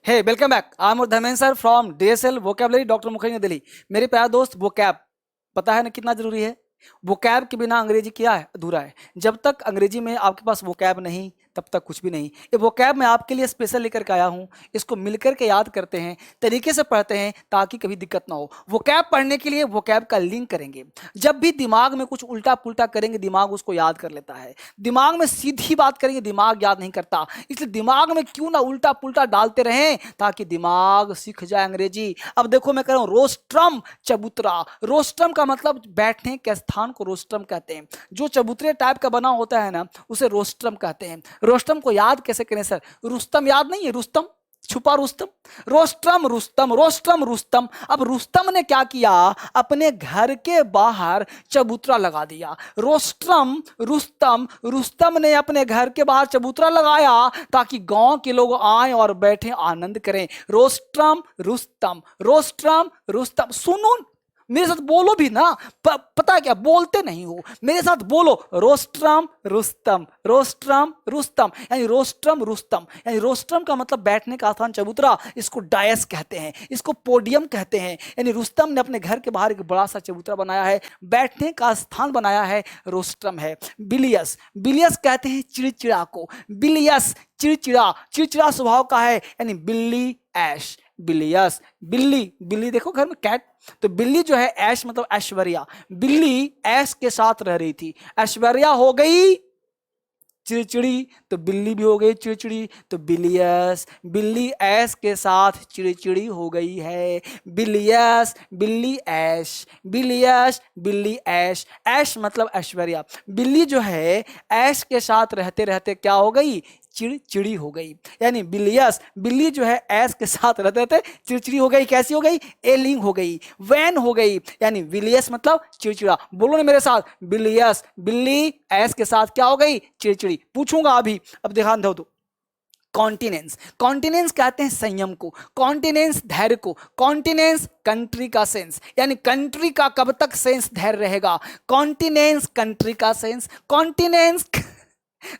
Hey welcome back. I am Dharmendra sir from DSL vocabulary doctor Mukherjee Delhi. मेरे प्यारे दोस्त, vocab पता है ना कितना जरूरी है। वोकैब के बिना अंग्रेजी क्या है, अधूरा है। जब तक अंग्रेजी में आपके पास वोकैब नहीं तब तक कुछ भी नहीं। ये वोकैब मैं आपके लिए स्पेशल लेकर के आया हूँ। इसको मिलकर के याद करते हैं, तरीके से पढ़ते हैं ताकि कभी दिक्कत ना हो। वोकैब पढ़ने के लिए वोकैब का लिंक करेंगे। जब भी दिमाग में कुछ उल्टा पुल्टा करेंगे दिमाग उसको याद कर लेता है। दिमाग में सीधी बात करेंगे दिमाग याद नहीं करता। इसलिए दिमाग में क्यों ना उल्टा पुल्टा डालते रहें ताकि दिमाग सीख जाए अंग्रेजी। अब देखो मैं कह रहा हूं रोस्ट्रम चबूतरा। रोस्ट्रम का मतलब बैठने के स्थान को रोस्ट्रम कहते हैं। जो चबूतरे टाइप का बना होता है ना उसे रोस्ट्रम कहते हैं। रोस्ट्रम को याद कैसे करें सर? रुस्तम याद नहीं है? रुस्तम छुपा रुस्तम, रोस्ट्रम रुस्तम, रोस्ट्रम रुस्तम। अब रुस्तम ने क्या किया, अपने घर के बाहर चबूतरा लगा दिया। रोस्ट्रम रुस्तम, रुस्तम ने अपने घर के बाहर चबूतरा लगाया ताकि गांव के लोग आए और बैठे आनंद करें। Rostrum Rustam, rostrum Rustam. सुनो मेरे साथ बोलो भी ना। पता क्या बोलते नहीं हो, मेरे साथ बोलो। रोस्ट्रम रुस्तम, रोस्ट्रम रुस्तम, यानी रोस्ट्रम रुस्तम। यानी रोस्ट्रम का मतलब बैठने का स्थान चबूतरा। इसको डायस कहते हैं, इसको पोडियम कहते हैं। यानी रुस्तम ने अपने घर के बाहर एक बड़ा सा चबूतरा बनाया है, बैठने का स्थान बनाया है, रोस्ट्रम है। बिलियस, बिलियस कहते हैं चिड़चिड़ा को। बिलियस चिड़चिड़ा, चिड़चिड़ा स्वभाव का है, यानी बिल्ली ऐश। बिलियस बिल्ली, बिल्ली देखो घर में कैट, तो बिल्ली जो है ऐश मतलब ऐश्वर्या। बिल्ली ऐश के साथ रह रही थी, ऐश्वर्या हो गई चिड़चिड़ी तो बिल्ली भी हो गई चिड़चिड़ी। तो बिलियस, बिल्ली ऐश के साथ चिड़चिड़ी हो गई है। बिलियस बिल्ली ऐश, बिलियस बिल्ली ऐश। ऐश मतलब ऐश्वर्या। बिल्ली जो है ऐश के साथ रहते रहते क्या हो गई, चिड़चिड़ी हो गई। यानी बिलियस, बिल्ली जो है ऐश के साथ रहते रहते चिड़चिड़ी हो गई। कैसी हो गई? एलिंग हो गई, वैन हो गई। यानी बिलियस मतलब चिड़चिड़ा। बोलो ना मेरे साथ, बिलियस बिल्ली ऐश के साथ क्या हो गई, चिड़चिड़ी। पूछूंगा अभी, अब ध्यान दो। कॉन्टिनेंस, कॉन्टिनेंस कहते हैं संयम को, कॉन्टिनेंस धैर्य को, कॉन्टिनेंस कंट्री का सेंस। यानी कंट्री का कब तक सेंस धैर्य रहेगा। कॉन्टिनेंस कंट्री का सेंस, कॉन्टिनेंस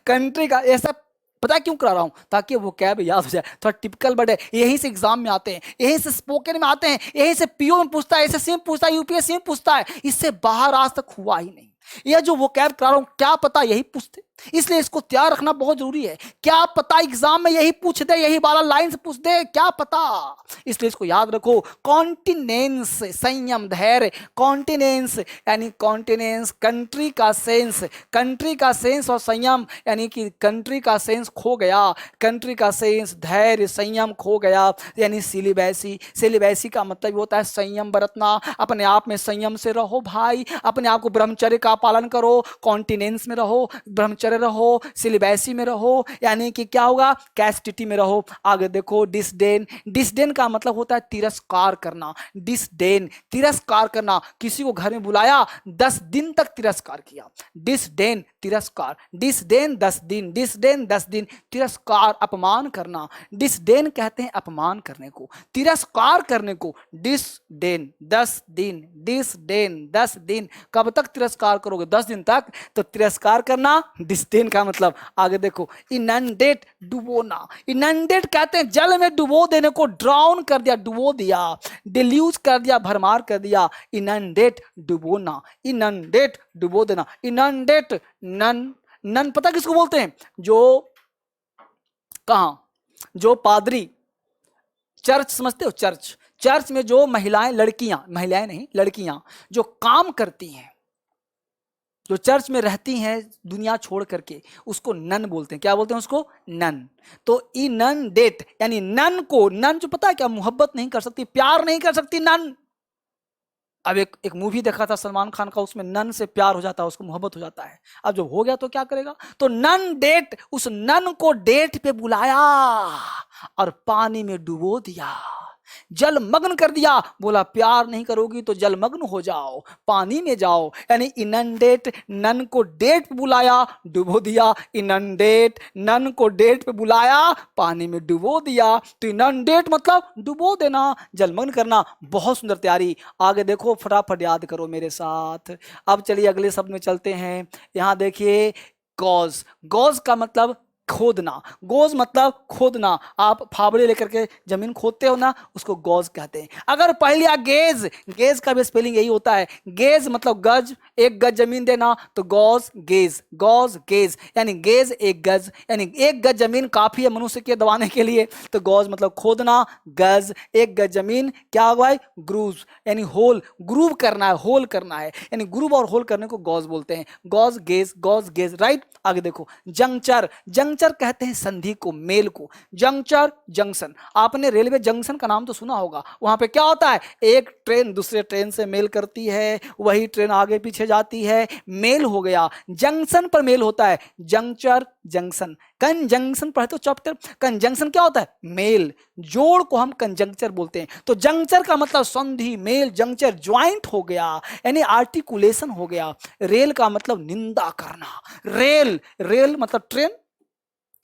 कंट्री का। ऐसा पता क्यों करा रहा हूं, ताकि वो कैब याद हो जाए। थोड़ा टिपिकल वर्ड है, यहीं से एग्जाम में आते हैं, यहीं से स्पोकन में आते हैं, यहीं से पीओ में पूछता है, एसएससी में पूछता है, यूपीएससी में पूछता है। इससे बाहर आज तक हुआ ही नहीं। यह जो वो कैब करा रहा हूं क्या पता यही पूछते, इसलिए इसको तैयार रखना बहुत जरूरी है। क्या पता एग्जाम में यही पूछ दे, यही 12 लाइन से पूछ दे, क्या पता। इसलिए इसको याद रखो। कॉन्टिनेंस संयम धैर्य, कॉन्टिनेंस यानी कॉन्टिनेंस कंट्री का सेंस, कंट्री का सेंस और संयम यानी कि कंट्री का सेंस खो गया, कंट्री का सेंस धैर्य संयम खो गया। यानी सिलिबैसी, सिलिबैसी का मतलब होता है संयम बरतना। अपने आप में संयम से रहो भाई, अपने आप को ब्रह्मचर्य का पालन करो, कॉन्टिनेंस में रहो, ब्रह्मचर्य रहो, सिलिबैसी में रहो, यानी कि क्या होगा, कैस्टिटी में रहो। आगे देखो डिसडेन, डिसडेन का मतलब होता है तिरस्कार करना। डिसडेन तिरस्कार करना, किसी को घर में बुलाया 10 दिन तक तिरस्कार किया। डिसडेन तिरस्कार, डिसडेन 10 दिन, डिसडेन 10 दिन, तिरस्कार अपमान करना। डिसडेन कहते हैं अपमान करने को, तिरस्कार करने को डिसडेन 10 दिन, डिसडेन 10 दिन। कब तक तिरस्कार करोगे? 10 दिन तक। तो तिरस्कार करना डिस्डेन का मतलब। आगे देखो इनंडेट डुबोना, इनंडेट कहते हैं जल में डुबो देने को, ड्राउन कर दिया, डुबो दिया, डिल्यूज कर दिया, भरमार कर दिया। इनंडेट डुबोना, इनंडेट डुबो देना, इनंडेट। नन, नन पता किसको बोलते हैं? जो कहां, जो पादरी, चर्च समझते हो? चर्च, चर्च में जो महिलाएं, लड़कियां, महिलाएं नहीं लड़कियां जो काम करती हैं, जो चर्च में रहती हैं दुनिया छोड़ करके, उसको नन बोलते हैं। क्या बोलते हैं उसको? नन। तो इनंडेट यानी नन को, नन जो पता है क्या, मोहब्बत नहीं कर सकती, प्यार नहीं कर सकती नन। अब एक मूवी देखा था सलमान खान का, उसमें नन से प्यार हो जाता है, उसको मोहब्बत हो जाता है। अब जब हो गया तो क्या करेगा? तो नन डेट, उस नन को डेट पे बुलाया और पानी में डुबो दिया, जलमग्न कर दिया। बोला प्यार नहीं करोगी तो जलमग्न हो जाओ, पानी में जाओ। यानी इनंडेट, नन को डेट पे बुलाया, डुबो दिया। इनंडेट, नन को डेट पे बुलाया, पानी में डुबो दिया। तो इनंडेट मतलब डुबो देना, जलमग्न करना। बहुत सुंदर तैयारी। आगे देखो फटाफट याद करो मेरे साथ। अब चलिए अगले शब्द में चलते हैं। यहां देखिए गॉज, गॉज का मतलब खोदना। गोज मतलब खोदना, आप फावड़े लेकर के जमीन खोदते हो ना, उसको गॉज कहते हैं। अगर पहले आ गेज, गेज का भी स्पेलिंग यही होता है। गेज मतलब गज, एक गज जमीन देना, तो गॉज गेज, गॉज गेज यानी गेज एक गज, यानी एक गज जमीन काफी है मनुष्य के दबाने के लिए, तो गॉज मतलब खोदना, गज एक गज जमीन क्या हुआ है, ग्रूव यानी होल, ग्रूव करना है, होल करना है, यानी ग्रूव और होल करने को गॉज बोलते हैं। Gauze gauge, right. आगे देखो, जंक्चर, जंक्चर कहते हैं संधि को, मेल को। जंक्चर जंक्शन, आपने रेलवे जंक्शन का नाम तो सुना होगा, वहां पे क्या होता है, एक ट्रेन दूसरे ट्रेन से मेल करती है, वही ट्रेन आगे पीछे जाती है, मेल हो गया। जंक्शन पर मेल होता है, जंक्चर जंक्शन। कंजंक्शन पढ़े तो चैप्टर, कंजंक्शन क्या होता है, मेल, जोड़ को हम कंजंक्चर बोलते हैं। तो जंक्चर का मतलब संधि, मेल, जंक्चर ज्वाइंट हो गया यानी आर्टिकुलेशन हो गया। रेल का मतलब निंदा करना, रेल, रेल मतलब ट्रेन।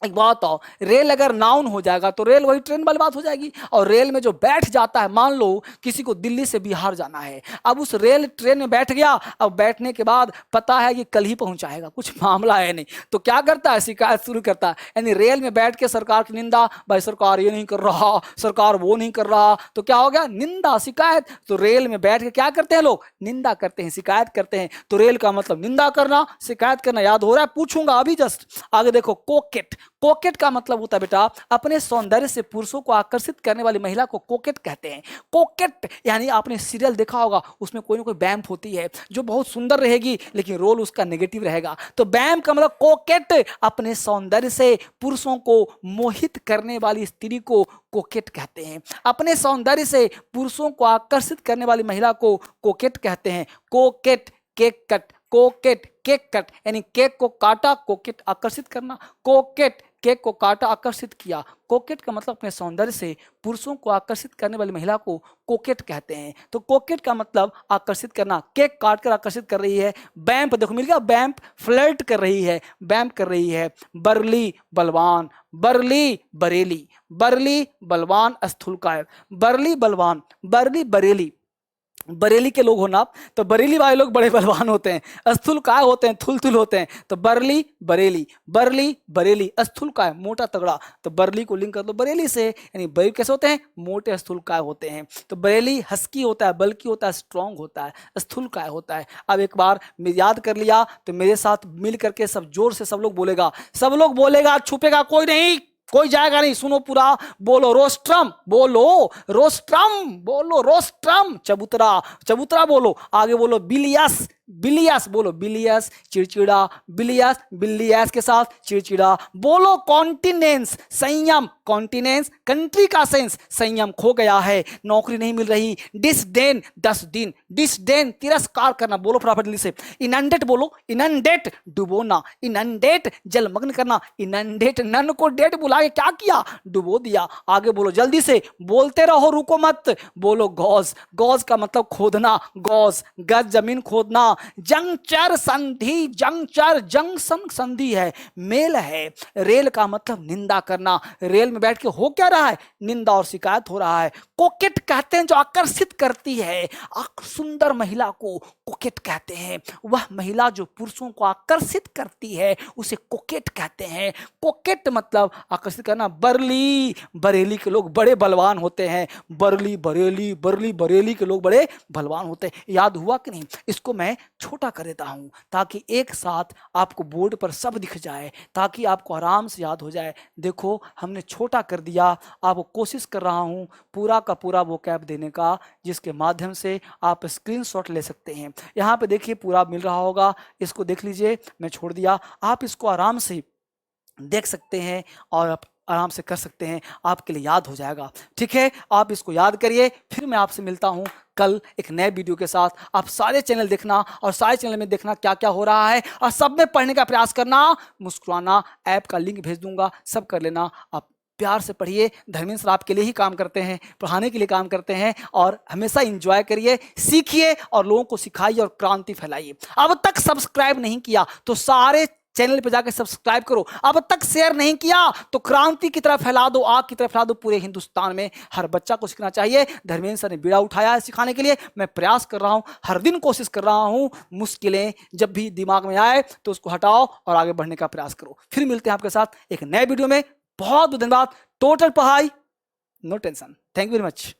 एक बात बताओ, रेल अगर नाउन हो जाएगा तो रेल वही ट्रेन वाली बात हो जाएगी। और रेल में जो बैठ जाता है, मान लो किसी को दिल्ली से बिहार जाना है, अब उस रेल ट्रेन में बैठ गया, अब बैठने के बाद पता है कि कल ही पहुंचाएगा, कुछ मामला है नहीं, तो क्या करता है, शिकायत शुरू करता है। यानी रेल में बैठ के सरकार की निंदा, भाई सरकार ये नहीं कर रहा, सरकार वो नहीं कर रहा, तो क्या हो गया, निंदा, शिकायत। तो रेल में बैठ के क्या करते हैं लोग, निंदा करते हैं, शिकायत करते हैं। तो रेल का मतलब निंदा करना, शिकायत करना। याद हो रहा है, पूछूंगा अभी जस्ट। आगे देखो, कोकेट, कोकेट का मतलब होता है बेटा अपने सौंदर्य से पुरुषों को आकर्षित करने वाली महिला को कोकेट कहते हैं। कोकेट यानी आपने सीरियल देखा होगा, उसमें कोई ना कोई वैम्प होती है जो बहुत सुंदर रहेगी लेकिन रोल उसका नेगेटिव रहेगा, तो वैम्प का मतलब कोकेट, अपने सौंदर्य से पुरुषों को मोहित करने वाली स्त्री को कोकेट कहते हैं। अपने सौंदर्य से पुरुषों को आकर्षित करने वाली महिला को कोकेट कहते हैं। कोकेट, केक कट, कोकेट केक कट यानी केक को काटा, कोकेट आकर्षित करना, कोकेट केक को काटा, आकर्षित किया। कोकेट का मतलब अपने सौंदर्य से पुरुषों को आकर्षित करने वाली महिला को कोकेट कहते हैं। तो कोकेट का मतलब आकर्षित करना, केक काट कर आकर्षित कर रही है। बैंप देखो मिल गया, बैंप फ्लर्ट कर रही है, बैंप कर रही है। बरली बलवान, बरली बरेली, बरली बलवान स्थूलकाय, बरली बलवान, बरली बरेली, बरेली के लोग हो ना आप, तो बरेली वाले लोग बड़े बलवान होते हैं, स्थूलकाय होते हैं, थुलथुल होते हैं। तो बरली बरेली, बरली बरेली, स्थूलकाय मोटा तगड़ा, तो बरली को लिंक कर दो बरेली से, यानी बरेली कैसे होते हैं, मोटे स्थूलकाय होते हैं। तो बरेली हस्की होता है, बल्कि होता है, स्ट्रांग होता है, स्थूलकाय होता है। अब एक बार याद कर लिया तो मेरे साथ मिल करके सब जोर से सब लोग बोलेगा, सब लोग बोलेगा, छुपेगा कोई नहीं, कोई जाएगा नहीं, सुनो पूरा, बोलो रोस्ट्रम, बोलो रोस्ट्रम, बोलो रोस्ट्रम, चबूतरा, चबूतरा बोलो, आगे बोलो बिलियस, बिलियस बोलो, बिलियस चिड़चिड़ा, बिलियस, बिलियस के साथ चिड़चिड़ा। बोलो कॉन्टिनेंस, संयम, कॉन्टिनेंस कंट्री का सेंस, संयम खो गया है, नौकरी नहीं मिल रही। डिसडेन 10 दिन, डिसडेन तिरस्कार करना, बोलो फटाफट से। इनंडेट बोलो, इनंडेट डुबोना, इनंडेट जलमग्न करना, इनंडेट नन को डेट बुला के क्या किया, डुबो दिया। आगे बोलो जल्दी से, बोलते रहो रुको मत। बोलो गॉज, गॉज का मतलब खोदना, गॉज गज जमीन खोदना। जंक्चर संधि, जंक्चर जंक्शन संधि है, मेल है। रेल का मतलब निंदा करना, रेल में बैठ के हो क्या रहा है, निंदा और शिकायत हो रहा है। कोकेट कहते हैं जो आकर्षित करती है, सुंदर महिला को कोकेट कहते हैं। वह महिला जो पुरुषों को आकर्षित करती है उसे कोकेट कहते हैं। कोकेट मतलब आकर्षित करना। बरली बरेली के लोग बड़े बलवान होते हैं, बरली बरेली, बरली बरेली के लोग बड़े बलवान होते हैं। याद हुआ कि नहीं, इसको मैं छोटा कर देता हूं ताकि एक साथ आपको बोर्ड पर सब दिख जाए, ताकि आपको आराम से याद हो जाए। देखो हमने छोटा कर दिया, आपको कोशिश कर रहा हूं पूरा का पूरा वोकैब देने का, जिसके माध्यम से आप स्क्रीनशॉट ले सकते हैं। यहाँ पे देखिए पूरा मिल रहा होगा, इसको देख लीजिए, मैं छोड़ दिया, आप इसको आराम से देख सकते हैं और आप आराम से कर सकते हैं, आपके लिए याद हो जाएगा। ठीक है, आप इसको याद करिए, फिर मैं आपसे मिलता हूं कल एक नए वीडियो के साथ। आप सारे चैनल देखना और सारे चैनल में देखना क्या क्या हो रहा है, और सब में पढ़ने का प्रयास करना, मुस्कुराना, ऐप का लिंक भेज दूंगा, सब कर लेना। आप प्यार से पढ़िए, धर्मेंद्र सर आपके लिए ही काम करते हैं, पढ़ाने के लिए काम करते हैं, और हमेशा एंजॉय करिए, सीखिए और लोगों को सिखाइए और क्रांति फैलाइए। अब तक सब्सक्राइब नहीं किया तो सारे चैनल पे जाकर सब्सक्राइब करो। अब तक शेयर नहीं किया तो क्रांति की तरफ फैला दो, आग की तरफ फैला दो। पूरे हिंदुस्तान में हर बच्चा को सीखना चाहिए। धर्मेंद्र सर ने बीड़ा उठाया है सिखाने के लिए। मैं प्रयास कर रहा हूं, हर दिन कोशिश कर रहा हूं। मुश्किलें जब भी दिमाग में आए तो उसको हटाओ और आगे बढ़ने का प्रयास करो। फिर मिलते हैं आपके साथ एक नए वीडियो में। बहुत बहुत धन्यवाद। टोटल पढ़ाई, no tension. Thank you very much.